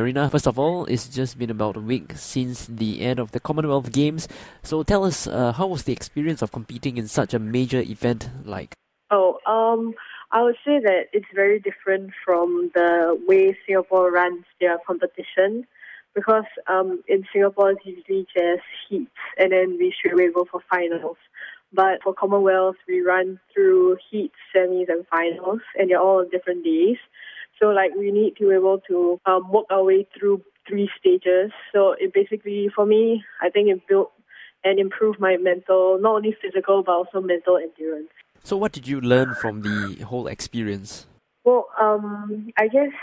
Marina, first of all, it's just been about a week since the end of the Commonwealth Games. So tell us, how was the experience of competing in such a major event like? I would say that it's very different from the way Singapore runs their competition because in Singapore it's usually just heats and then we straight away go for finals. But for Commonwealth, we run through heats, semis and finals, and they're all on different days. So we need to be able to work our way through 3 stages. So it basically, for me, I think it built and improved my mental, not only physical, but also mental endurance. So what did you learn from the whole experience? Well, I guess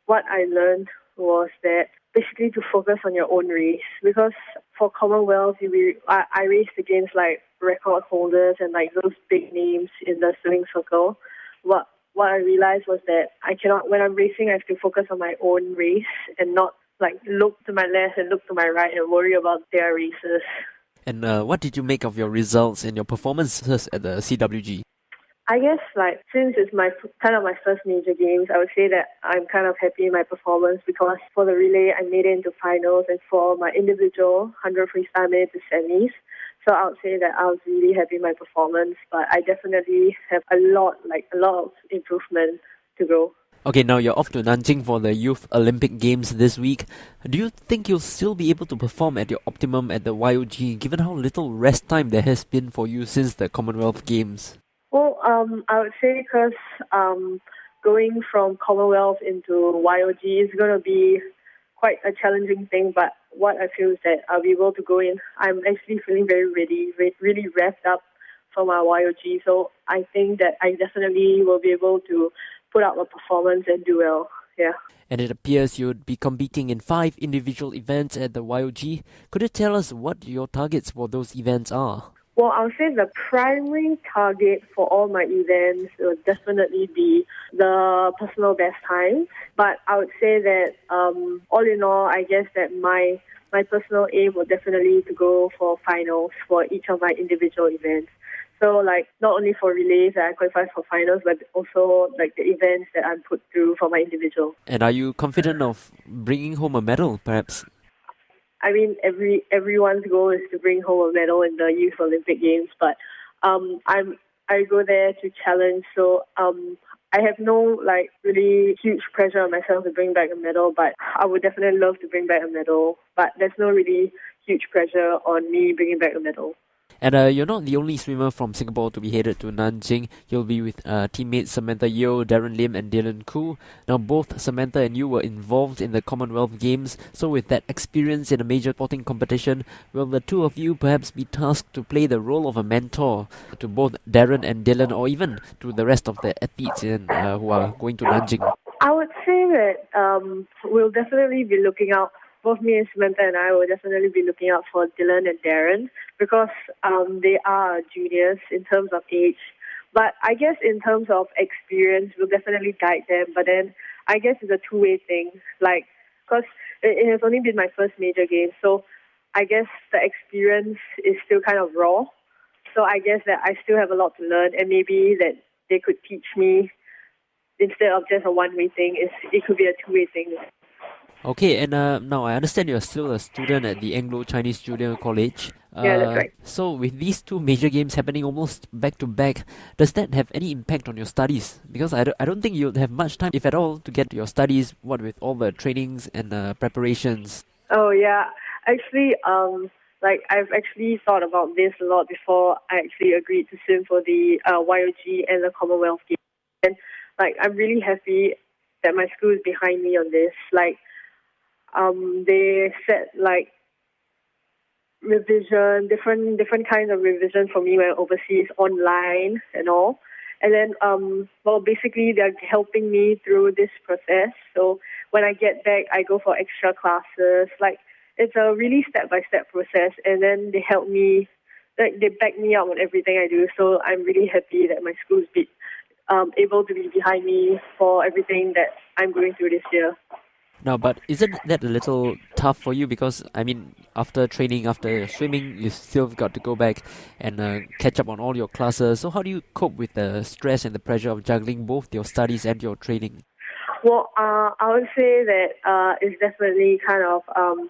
what I learned was that basically to focus on your own race. Because for Commonwealth, I raced against record holders and those big names in the swimming circle. What I realized was that when I'm racing, I have to focus on my own race and not look to my left and look to my right and worry about their races. And what did you make of your results and your performances at the CWG? I guess since it's my first major games, I would say that I'm kind of happy in my performance because for the relay I made it into finals and for my individual 100 freestyle I made it to semis. So I would say that I was really happy in my performance, but I definitely have a lot of improvement to go. Okay, now you're off to Nanjing for the Youth Olympic Games this week. Do you think you'll still be able to perform at your optimum at the YOG, given how little rest time there has been for you since the Commonwealth Games? Well, I would say because going from Commonwealth into YOG is going to be quite a challenging thing, but what I feel is that I'll be able to go in. I'm actually feeling very ready, really revved up for my YOG, so I think that I definitely will be able to put up a performance and do well, yeah. And it appears you'd be competing in 5 individual events at the YOG. Could you tell us what your targets for those events are? Well, I would say the primary target for all my events will definitely be the personal best times. But I would say that all in all, I guess that my personal aim will definitely to go for finals for each of my individual events. So not only for relays that I qualify for finals, but also the events that I'm put through for my individual. And are you confident of bringing home a medal, perhaps? I mean, everyone's goal is to bring home a medal in the Youth Olympic Games, but I go there to challenge. So I have no really huge pressure on myself to bring back a medal, but I would definitely love to bring back a medal. But there's no really huge pressure on me bringing back a medal. And you're not the only swimmer from Singapore to be headed to Nanjing. You'll be with teammates Samantha Yeo, Darren Lim and Dylan Khoo. Now both Samantha and you were involved in the Commonwealth Games, so with that experience in a major sporting competition, will the two of you perhaps be tasked to play the role of a mentor to both Darren and Dylan, or even to the rest of the athletes who are going to Nanjing? I would say that we'll definitely be looking out. Both me and Samantha and I will definitely be looking out for Dylan and Darren because they are juniors in terms of age. But I guess in terms of experience, we'll definitely guide them. But then I guess it's a two-way thing. Because it has only been my first major game, so I guess the experience is still kind of raw. So I guess that I still have a lot to learn, and maybe that they could teach me instead of just a one-way thing. It could be a two-way thing. Okay, and now I understand you're still a student at the Anglo-Chinese Junior College. Yeah, that's right. So with these 2 major games happening almost back-to-back, does that have any impact on your studies? Because I don't think you'll have much time, if at all, to get to your studies, what with all the trainings and preparations. Oh, yeah. Actually, I've actually thought about this a lot before I actually agreed to swim for the YOG and the Commonwealth Games. And, I'm really happy that my school is behind me on this. They set revision, different kinds of revision for me when overseas, online and all. And then, basically they're helping me through this process. So when I get back, I go for extra classes. It's a really step-by-step process. And then they help me, they back me up on everything I do. So I'm really happy that my school's able to be behind me for everything that I'm going through this year. Now, but isn't that a little tough for you? Because, after training, after swimming, you still got to go back and catch up on all your classes. So how do you cope with the stress and the pressure of juggling both your studies and your training? Well, I would say that it's definitely kind of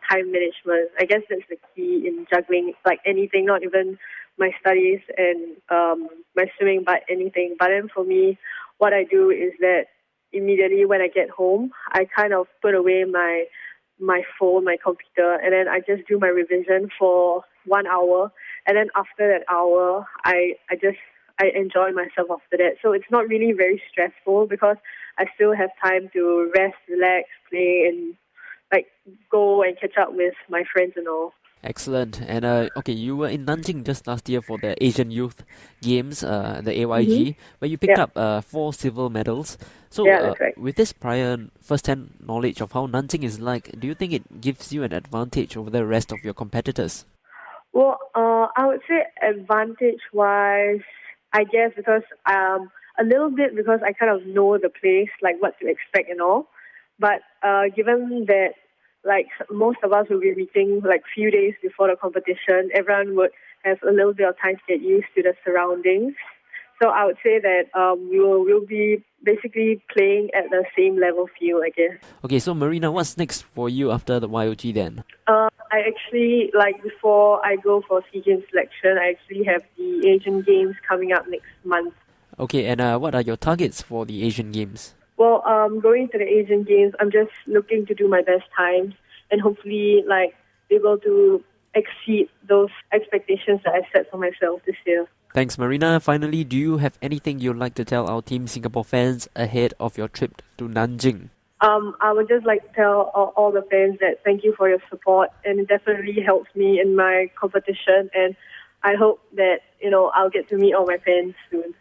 time management. I guess that's the key in juggling like anything, not even my studies and my swimming, but anything. But then for me, what I do is that immediately when I get home, I kind of put away my phone, my computer, and then I just do my revision for 1 hour. And then after that hour, I enjoy myself after that. So it's not really very stressful because I still have time to rest, relax, play, and like go and catch up with my friends and all. Excellent. And okay, you were in Nanjing just last year for the Asian Youth Games, the Mm-hmm. AYG, where you picked up 4 silver medals. So, Yeah, that's right. with this prior first-hand knowledge of how Nanjing is like, do you think it gives you an advantage over the rest of your competitors? Well, I would say advantage-wise, I guess because a little bit because I kind of know the place, like what to expect and all. But given that, like most of us will be reaching like few days before the competition, everyone would have a little bit of time to get used to the surroundings. So I would say that we'll be basically playing at the same level field, I guess. Okay, so Marina, what's next for you after the YOG then? I actually, like, before I go for SEA Games selection, I actually have the Asian Games coming up next month. Okay, and what are your targets for the Asian Games? Well, going to the Asian Games, I'm just looking to do my best times and hopefully, like, be able to exceed those expectations that I set for myself this year. Thanks, Marina. Finally, do you have anything you'd like to tell our Team Singapore fans ahead of your trip to Nanjing? I would just like to tell all the fans that thank you for your support, and it definitely helps me in my competition, and I hope that, I'll get to meet all my fans soon.